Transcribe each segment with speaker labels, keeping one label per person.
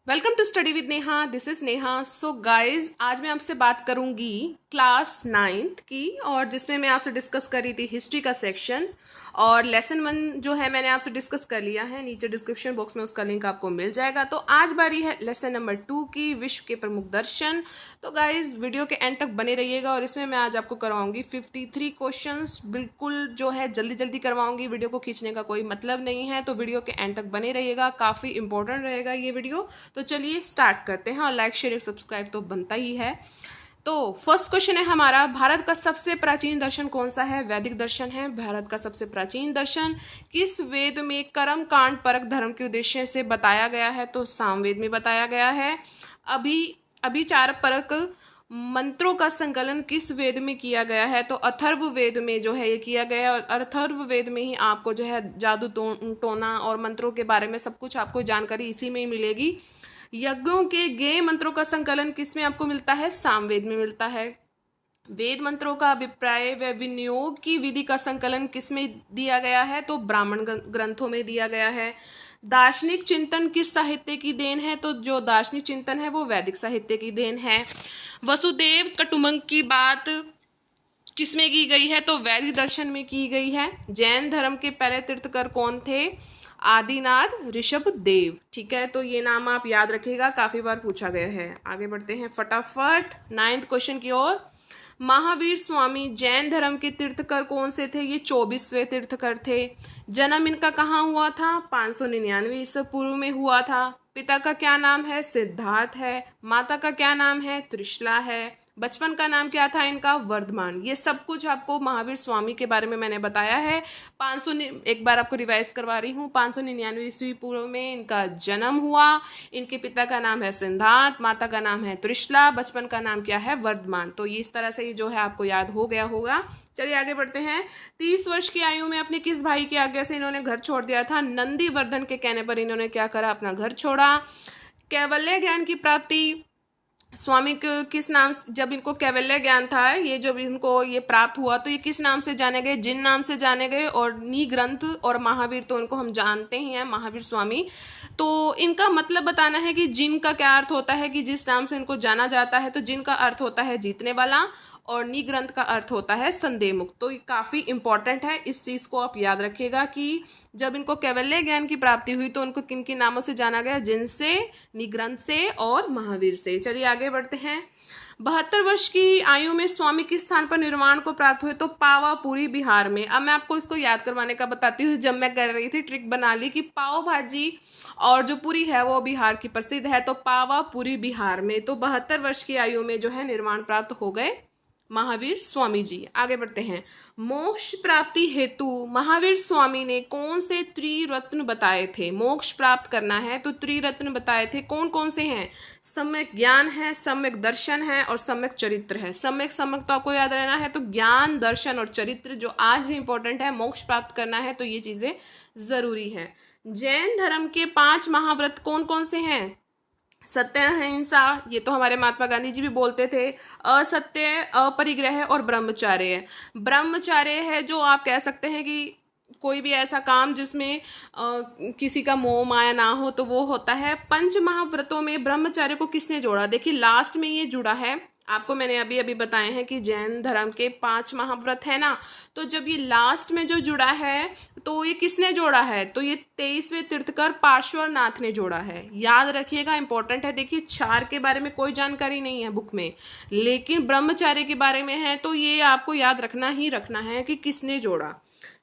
Speaker 1: Welcome to study with Neha. This is Neha. So guys, आज मैं आपसे बात करूंगी क्लास 9th की, और जिसमें मैं आपसे डिस्कस कर रही थी हिस्ट्री का सेक्शन। और लेसन 1 जो है मैंने आपसे डिस्कस कर लिया है, नीचे डिस्क्रिप्शन बॉक्स में उसका लिंक आपको मिल जाएगा। तो आज बारी है लेसन नंबर 2 की, विश्व के प्रमुख दर्शन। तो गाइज वीडियो के एंड तक बने रहिएगा, और इसमें मैं आज आपको करवाऊंगी 53 क्वेश्चंस। बिल्कुल जो है जल्दी जल्दी करवाऊंगी, वीडियो को खींचने का कोई मतलब नहीं है। तो वीडियो के एंड तक बने रहिएगा, काफ़ी इंपॉर्टेंट रहेगा ये वीडियो। तो चलिए स्टार्ट करते हैं, और लाइक शेयर सब्सक्राइब तो बनता ही है। तो फर्स्ट क्वेश्चन है हमारा, भारत का सबसे प्राचीन दर्शन कौन सा है? वैदिक दर्शन है भारत का सबसे प्राचीन दर्शन। किस वेद में कर्म कांड परक धर्म के उद्देश्य से बताया गया है? तो सामवेद में बताया गया है। अभिचार परक मंत्रों का संकलन किस वेद में किया गया है? तो अथर्व वेद में जो है ये किया गया है। और अथर्व वेद में ही आपको जो है जादू टोना और मंत्रों के बारे में सब कुछ आपको जानकारी इसी में ही मिलेगी। यज्ञों के गेय मंत्रों का संकलन किस में आपको मिलता है? सामवेद में मिलता है। वेद मंत्रों का अभिप्राय व विनियोग की विधि का संकलन किस में दिया गया है? तो ब्राह्मण ग्रंथों में दिया गया है। दार्शनिक चिंतन किस साहित्य की देन है? तो जो दार्शनिक चिंतन है वो वैदिक साहित्य की देन है। वसुदेव कुटुंबकम की बात किसमें की गई है? तो वैदिक दर्शन में की गई है। जैन धर्म के पहले तीर्थकर कौन थे? आदिनाथ ऋषभ देव। ठीक है, तो ये नाम आप याद रखिएगा, काफी बार पूछा गया है। आगे बढ़ते हैं फटाफट 9th क्वेश्चन की ओर। महावीर स्वामी जैन धर्म के तीर्थकर कौन से थे? ये 24वें तीर्थकर थे। जन्म इनका कहाँ हुआ था? 599 ईसा पूर्व में हुआ था। पिता का क्या नाम है? सिद्धार्थ है। माता का क्या नाम है? त्रिशला है। बचपन का नाम क्या था इनका? वर्धमान। ये सब कुछ आपको महावीर स्वामी के बारे में मैंने बताया है। 500 एक बार आपको रिवाइज करवा रही हूँ। 599 ईस्वी पूर्व में इनका जन्म हुआ। इनके पिता का नाम है सिद्धार्थ, माता का नाम है त्रिशला, बचपन का नाम क्या है? वर्धमान। तो इस तरह से जो है आपको याद हो गया होगा। चलिए आगे बढ़ते हैं। 30 वर्ष की आयु में अपने किस भाई की आज्ञा से इन्होंने घर छोड़ दिया था? नंदीवर्धन के कहने पर इन्होंने क्या करा? अपना घर छोड़ा। कैवल्य ज्ञान की प्राप्ति स्वामी को किस नाम, जब इनको कैवल्य ज्ञान था, ये जब इनको ये प्राप्त हुआ तो ये किस नाम से जाने गए? जिन नाम से जाने गए। और नी ग्रंथ और महावीर तो इनको हम जानते ही हैं, महावीर स्वामी। तो इनका मतलब बताना है कि जिन का क्या अर्थ होता है, कि जिस नाम से इनको जाना जाता है। तो जिन का अर्थ होता है जीतने वाला, और नी ग्रंथ का अर्थ होता है संदेह मुक्त। तो ये काफ़ी इंपॉर्टेंट है, इस चीज़ को आप याद रखिएगा कि जब इनको कैवल्य ज्ञान की प्राप्ति हुई तो उनको किन किन नामों से जाना गया? जिनसे, नी ग्रंथ से और महावीर से। चलिए आगे बढ़ते हैं। 72 वर्ष की आयु में स्वामी किस स्थान पर निर्वाण को प्राप्त हुए? तो पावापुरी बिहार में। अब मैं आपको इसको याद करवाने का बताती हूँ। जब मैं कर रही थी ट्रिक बना ली कि पाव भाजी और जो पूरी है वो बिहार की प्रसिद्ध है, तो पावापुरी बिहार में। तो 72 वर्ष की आयु में जो है निर्वाण प्राप्त हो गए महावीर स्वामी जी। आगे बढ़ते हैं। मोक्ष प्राप्ति हेतु महावीर स्वामी ने कौन से त्रिरत्न बताए थे? मोक्ष प्राप्त करना है तो त्रिरत्न बताए थे। कौन कौन से हैं? सम्यक ज्ञान है, सम्यक दर्शन है, और सम्यक चरित्र है। सम्यक तो आपको याद रहना है। तो ज्ञान, दर्शन और चरित्र जो आज भी इंपॉर्टेंट है, मोक्ष प्राप्त करना है तो ये चीजें जरूरी है। जैन धर्म के 5 महाव्रत कौन कौन से हैं? सत्य, अहिंसा, ये तो हमारे महात्मा गांधी जी भी बोलते थे। असत्य, अपरिग्रह और ब्रह्मचर्य। ब्रह्मचर्य है जो आप कह सकते हैं कि कोई भी ऐसा काम जिसमें किसी का मोह माया ना हो, तो वो होता है। पंच महाव्रतों में ब्रह्मचर्य को किसने जोड़ा? देखिए लास्ट में ये जुड़ा है। आपको मैंने अभी अभी बताए हैं कि जैन धर्म के 5 महाव्रत है ना, तो जब ये लास्ट में जो जुड़ा है तो ये किसने जोड़ा है? तो ये 23वें तीर्थकर पार्श्वनाथ ने जोड़ा है। याद रखिएगा, इंपॉर्टेंट है। देखिए क्षार के बारे में कोई जानकारी नहीं है बुक में, लेकिन ब्रह्मचार्य के बारे में है, तो ये आपको याद रखना ही रखना है कि किसने जोड़ा।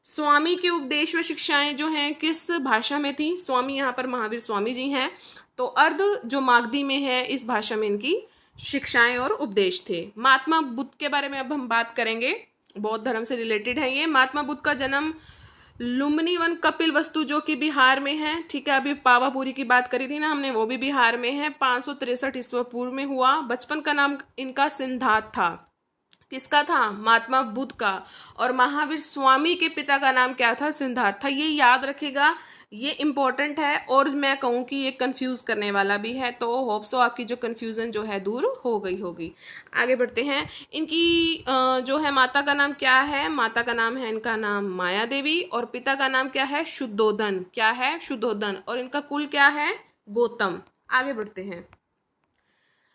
Speaker 1: स्वामी के उपदेश व शिक्षाएं जो हैं किस भाषा में थी? स्वामी यहाँ पर महावीर स्वामी जी हैं, तो अर्ध जो मागधी में है, इस भाषा में इनकी शिक्षाएं और उपदेश थे। महात्मा बुद्ध के बारे में अब हम बात करेंगे, बौद्ध धर्म से रिलेटेड है ये। महात्मा बुद्ध का जन्म लुम्बिनी वन कपिल वस्तु जो कि बिहार में है। ठीक है, अभी पावापुरी की बात करी थी ना हमने, वो भी बिहार में है। 563 ईस्वी पूर्व में हुआ। बचपन का नाम इनका सिद्धार्थ था। किसका था? महात्मा बुद्ध का। और महावीर स्वामी के पिता का नाम क्या था? सिद्धार्थ था। ये याद रखिएगा, ये इम्पोर्टेंट है। और मैं कहूँ कि ये कंफ्यूज करने वाला भी है, तो होप सो आपकी जो कंफ्यूजन जो है दूर हो गई होगी। आगे बढ़ते हैं। इनकी जो है माता का नाम क्या है? माता का नाम है, इनका नाम माया देवी, और पिता का नाम क्या है? शुद्धोधन। क्या है? शुद्धोधन। और इनका कुल क्या है? गौतम। आगे बढ़ते हैं।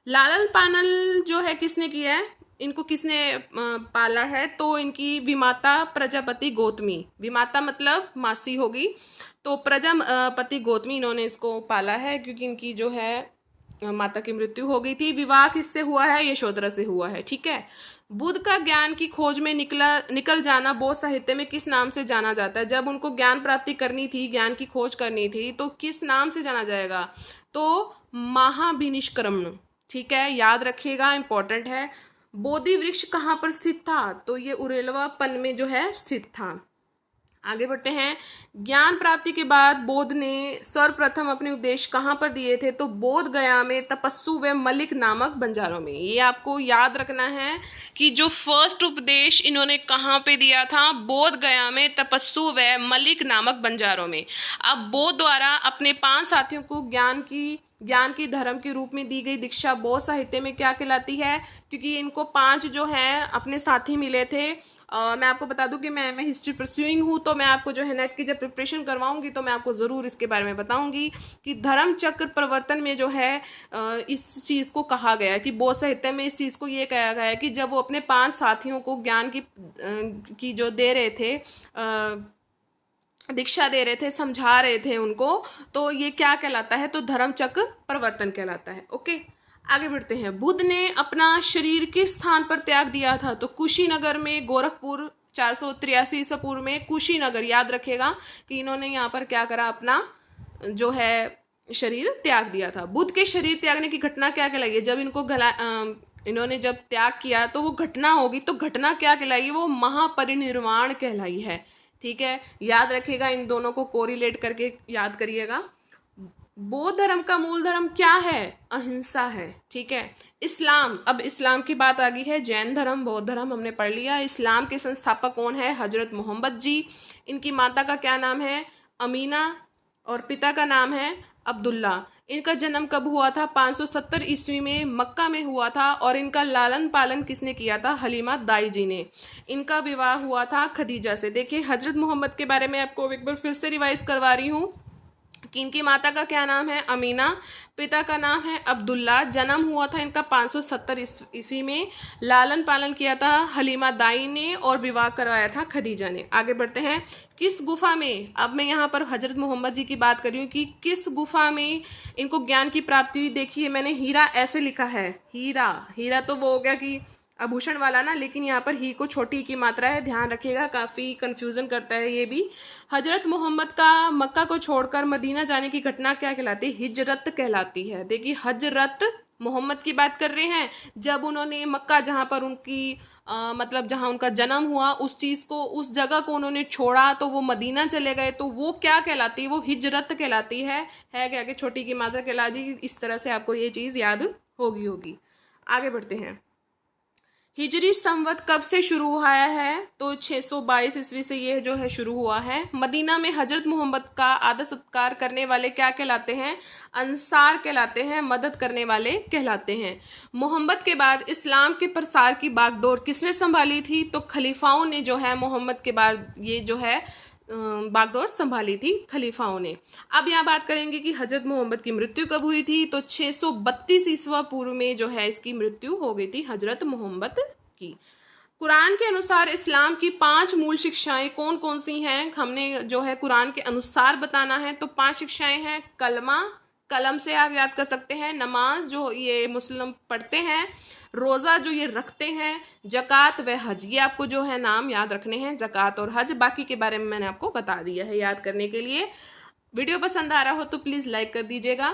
Speaker 1: लालन पानल जो है किसने किया है, इनको किसने पाला है, तो इनकी विमाता प्रजापति गौतमी, विमाता मतलब मासी होगी, तो प्रजापति गौतमी इन्होंने इसको पाला है, क्योंकि इनकी जो है माता की मृत्यु हो गई थी। विवाह किससे हुआ है, यशोधरा से हुआ है। ठीक है। बुद्ध का ज्ञान की खोज में निकल जाना बौद्ध साहित्य में किस नाम से जाना जाता है, जब उनको ज्ञान प्राप्ति करनी थी, ज्ञान की खोज करनी थी, तो किस नाम से जाना जाएगा, तो महाभिनिष्क्रमण। ठीक है, याद रखिएगा, इंपॉर्टेंट है। बोधि वृक्ष कहाँ पर स्थित था, तो ये उरेलवा पन में जो है स्थित था। आगे बढ़ते हैं। ज्ञान प्राप्ति के बाद बोध ने सर्वप्रथम अपने उपदेश कहाँ पर दिए थे, तो बोध गया में तपस्सु व मलिक नामक बंजारों में। ये आपको याद रखना है कि जो फर्स्ट उपदेश इन्होंने कहाँ पे दिया था, बोध गया में तपस्सु व मलिक नामक बंजारों में। अब बोध द्वारा अपने 5 साथियों को ज्ञान की धर्म के रूप में दी गई दीक्षा बौद्ध साहित्य में क्या कहलाती है, क्योंकि इनको 5 जो है अपने साथी मिले थे। मैं आपको बता दूं कि मैं हिस्ट्री परस्यूइंग हूँ, तो मैं आपको जो है नेट की जब प्रिपरेशन करवाऊंगी तो मैं आपको ज़रूर इसके बारे में बताऊंगी कि धर्म चक्र प्रवर्तन में जो है इस चीज़ को कहा गया है कि बौद्ध साहित्य में इस चीज़ को ये कहा गया है कि जब वो अपने 5 साथियों को ज्ञान की जो दे रहे थे, दीक्षा दे रहे थे, समझा रहे थे उनको, तो ये क्या कहलाता है, तो धर्म चक्र प्रवर्तन कहलाता है। ओके, आगे बढ़ते हैं। बुद्ध ने अपना शरीर किस स्थान पर त्याग दिया था, तो कुशीनगर में, गोरखपुर 483 ईसा पूर्व में कुशीनगर। याद रखेगा कि इन्होंने यहाँ पर क्या करा, अपना जो है शरीर त्याग दिया था। बुद्ध के शरीर त्यागने की घटना क्या कहलाई, जब इनको इन्होंने जब त्याग किया तो वो घटना होगी, तो घटना क्या कहलाई, वो महापरिनिर्वाण कहलाई है। ठीक है, याद रखिएगा, इन दोनों को कोरिलेट करके याद करिएगा। बौद्ध धर्म का मूल धर्म क्या है, अहिंसा है। ठीक है। इस्लाम, अब इस्लाम की बात आ गई है। जैन धर्म, बौद्ध धर्म हमने पढ़ लिया। इस्लाम के संस्थापक कौन है, हजरत मोहम्मद जी। इनकी माता का क्या नाम है, अमीना, और पिता का नाम है अब्दुल्ला। इनका जन्म कब हुआ था, 570 ईस्वी में मक्का में हुआ था, और इनका लालन पालन किसने किया था, हलीमा दाई जी ने। इनका विवाह हुआ था खदीजा से। देखिए, हजरत मोहम्मद के बारे में आपको एक बार फिर से रिवाइज करवा रही हूँ कि इनकी माता का क्या नाम है, अमीना, पिता का नाम है अब्दुल्ला। जन्म हुआ था इनका 570 ईस्वी में। लालन पालन किया था हलीमा दाई ने, और विवाह करवाया था खदीजा ने। आगे बढ़ते हैं। किस गुफा में, अब मैं यहाँ पर हजरत मोहम्मद जी की बात कर रही हूँ कि किस गुफा में इनको ज्ञान की प्राप्ति हुई। देखिए, मैंने हीरा ऐसे लिखा है, हीरा तो वो हो गया कि आभूषण वाला ना, लेकिन यहाँ पर ही को छोटी की मात्रा है, ध्यान रखिएगा, काफ़ी कंफ्यूजन करता है ये भी। हजरत मोहम्मद का मक्का को छोड़कर मदीना जाने की घटना क्या कहलाती है, हिजरत कहलाती है। देखिए, हजरत मोहम्मद की बात कर रहे हैं, जब उन्होंने मक्का, जहाँ पर उनकी मतलब जहाँ उनका जन्म हुआ, उस चीज़ को, उस जगह को उन्होंने छोड़ा, तो वो मदीना चले गए, तो वो क्या कहलाती है, वो हिजरत कहलाती है क्या कि छोटी की मात्रा कहलाती है। इस तरह से आपको ये चीज़ याद होगी। आगे बढ़ते हैं। हिजरी संवत कब से शुरू हुआ है, तो 622 ईस्वी से ये जो है शुरू हुआ है। मदीना में हजरत मोहम्मद का आदर सत्कार करने वाले क्या कहलाते हैं, अंसार कहलाते हैं, मदद करने वाले कहलाते हैं। मोहम्मद के बाद इस्लाम के प्रसार की बागडोर किसने संभाली थी, तो खलीफाओं ने जो है मोहम्मद के बाद ये जो है बागडोर संभाली थी खलीफाओं ने। अब यहाँ बात करेंगे कि हजरत मोहम्मद की मृत्यु कब हुई थी, तो 632 ईस्वा पूर्व में जो है इसकी मृत्यु हो गई थी हजरत मोहम्मद की। कुरान के अनुसार इस्लाम की 5 मूल शिक्षाएं कौन कौन सी हैं, हमने जो है कुरान के अनुसार बताना है। तो 5 शिक्षाएं हैं। कलमा, कलम से आप याद कर सकते हैं। नमाज जो ये मुस्लिम पढ़ते हैं। रोज़ा जो ये रखते हैं। ज़कात व हज, ये आपको जो है नाम याद रखने हैं, ज़कात और हज। बाकी के बारे में मैंने आपको बता दिया है याद करने के लिए। वीडियो पसंद आ रहा हो तो प्लीज़ लाइक कर दीजिएगा।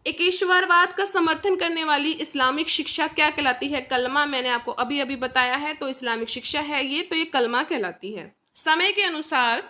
Speaker 1: एकेश्वरवाद का समर्थन करने वाली इस्लामिक शिक्षा क्या कहलाती है, कलमा, मैंने आपको अभी अभी बताया है, तो इस्लामिक शिक्षा है ये, तो ये कलमा कहलाती है। समय के अनुसार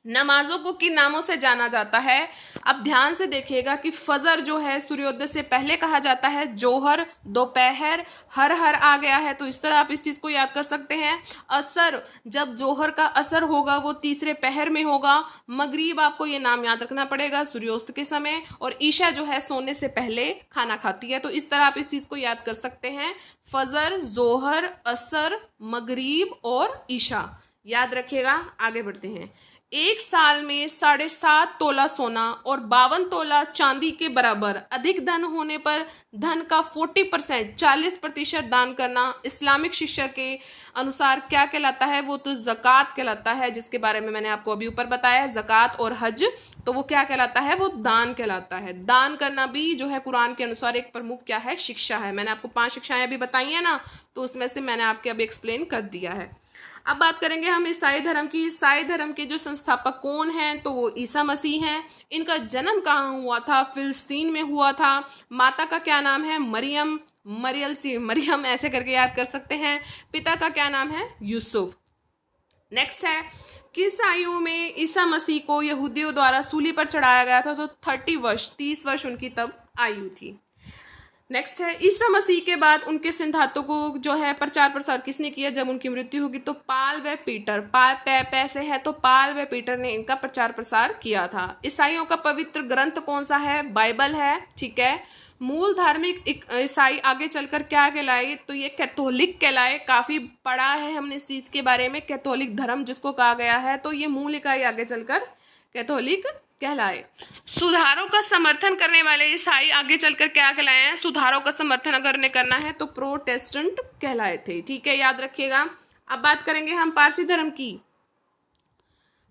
Speaker 1: नमाजों को किन नामों से जाना जाता है, अब ध्यान से देखिएगा कि फजर जो है सूर्योदय से पहले कहा जाता है, जोहर दोपहर, हर आ गया है, तो इस तरह आप इस चीज़ को याद कर सकते हैं। असर, जब जोहर का असर होगा वो तीसरे पहर में होगा। मगरिब, आपको ये नाम याद रखना पड़ेगा, सूर्योस्त के समय। और ईशा जो है सोने से पहले खाना खाती है, तो इस तरह आप इस चीज़ को याद कर सकते हैं। फजर, जोहर, असर, मगरिब और ईशा, याद रखिएगा। आगे बढ़ते हैं। एक साल में 7.5 तोला सोना और 52 तोला चांदी के बराबर अधिक धन होने पर धन का 40% दान करना इस्लामिक शिक्षा के अनुसार क्या कहलाता है? वो तो ज़कात कहलाता है, जिसके बारे में मैंने आपको अभी ऊपर बताया, ज़कात और हज। तो वो क्या कहलाता है? वो दान कहलाता है। दान करना भी जो है कुरान के अनुसार एक प्रमुख क्या है? शिक्षा है। मैंने आपको 5 शिक्षाएं अभी बताई है ना, तो उसमें से मैंने आपके अभी एक्सप्लेन कर दिया है। अब बात करेंगे हम ईसाई धर्म की। ईसाई धर्म के जो संस्थापक कौन हैं? तो वो ईसा मसीह हैं। इनका जन्म कहाँ हुआ था? फिलिस्तीन में हुआ था। माता का क्या नाम है? मरियम, मरियम ऐसे करके याद कर सकते हैं। पिता का क्या नाम है? यूसुफ। नेक्स्ट है, किस आयु में ईसा मसीह को यहूदियों द्वारा सूली पर चढ़ाया गया था? तो 30 वर्ष उनकी तब आयु थी। नेक्स्ट है, ईसा मसीह के बाद उनके सिद्धांतों को जो है प्रचार प्रसार किसने किया जब उनकी मृत्यु होगी? तो पाल व पीटर। पैसे है तो पाल व पीटर ने इनका प्रचार प्रसार किया था। ईसाइयों का पवित्र ग्रंथ कौन सा है? बाइबल है। ठीक है। मूल धार्मिक ईसाई आगे चलकर क्या कहलाए? तो ये कैथोलिक कहलाए। काफी पढ़ा है हमने इस चीज के बारे में, कैथोलिक धर्म जिसको कहा गया है, तो ये मूल इकाई आगे चलकर कैथोलिक कहलाए। सुधारों का समर्थन करने वाले ईसाई आगे चलकर क्या कहलाए हैं? सुधारों का समर्थन अगर करना है तो प्रोटेस्टेंट कहलाए थे। ठीक है, याद रखिएगा। अब बात करेंगे हम पारसी धर्म की।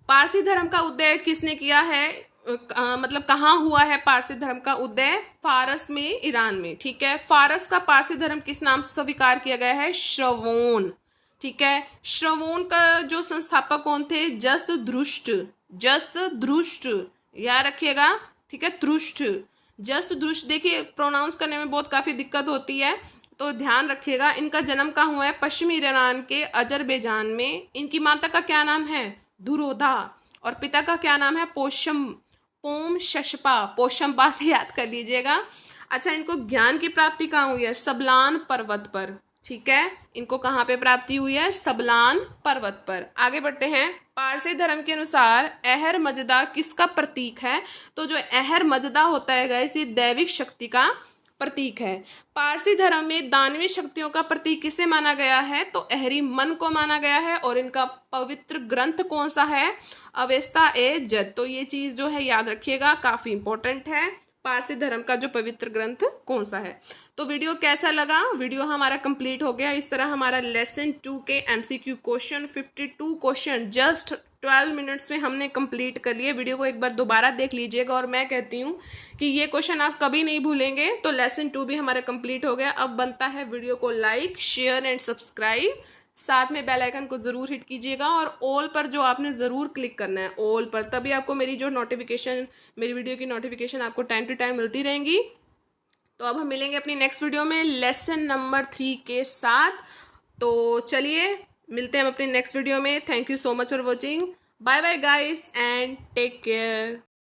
Speaker 1: पारसी धर्म का उदय किसने किया है? मतलब कहाँ हुआ है पारसी धर्म का उदय? फारस में, ईरान में। ठीक है। फारस का पारसी धर्म किस नाम से स्वीकार किया गया है? श्रवण। ठीक है। श्रवण का जो संस्थापक कौन थे? जसदृष्ट, याद रखिएगा। ठीक है, त्रुष्ट, जसदृष्ट। देखिए प्रोनाउंस करने में बहुत काफी दिक्कत होती है, तो ध्यान रखिएगा। इनका जन्म कहाँ हुआ है? पश्चिमी ईरान के अजरबैजान में। इनकी माता का क्या नाम है? धुरोधा। और पिता का क्या नाम है? पोशंपा से याद कर लीजिएगा। अच्छा, इनको ज्ञान की प्राप्ति कहाँ हुई है? सबलान पर्वत पर। ठीक है, इनको कहाँ पे प्राप्ति हुई है? सबलान पर्वत पर। आगे बढ़ते हैं। पारसी धर्म के अनुसार अहर मजदा किसका प्रतीक है? तो जो अहर मजदा होता है गाइस, ये दैविक शक्ति का प्रतीक है। पारसी धर्म में दानवीय शक्तियों का प्रतीक किसे माना गया है? तो अहरी मन को माना गया है। और इनका पवित्र ग्रंथ कौन सा है? अवेस्ता ए जद। तो ये चीज जो है याद रखिएगा, काफी इंपॉर्टेंट है। पारसी धर्म का जो पवित्र ग्रंथ कौन सा है? तो वीडियो कैसा लगा? वीडियो हमारा कंप्लीट हो गया। इस तरह हमारा लेसन 2 के MCQ question 52 question just 12 minutes में हमने कंप्लीट कर लिए। वीडियो को एक बार दोबारा देख लीजिएगा। और मैं कहती हूँ कि ये क्वेश्चन आप कभी नहीं भूलेंगे। तो लेसन 2 भी हमारा कंप्लीट हो गया। अब बनता है वीडियो को लाइक, शेयर एंड सब्सक्राइब। साथ में बेल आइकन को ज़रूर हिट कीजिएगा। और ऑल पर जो आपने ज़रूर क्लिक करना है, ऑल पर, तभी आपको मेरी जो नोटिफिकेशन, मेरी वीडियो की नोटिफिकेशन आपको टाइम टू टाइम मिलती रहेंगी। तो अब हम मिलेंगे अपनी नेक्स्ट वीडियो में लेसन नंबर 3 के साथ। तो चलिए मिलते हैं हम अपनी नेक्स्ट वीडियो में। Thank you so much for watching. Bye bye guys and take care.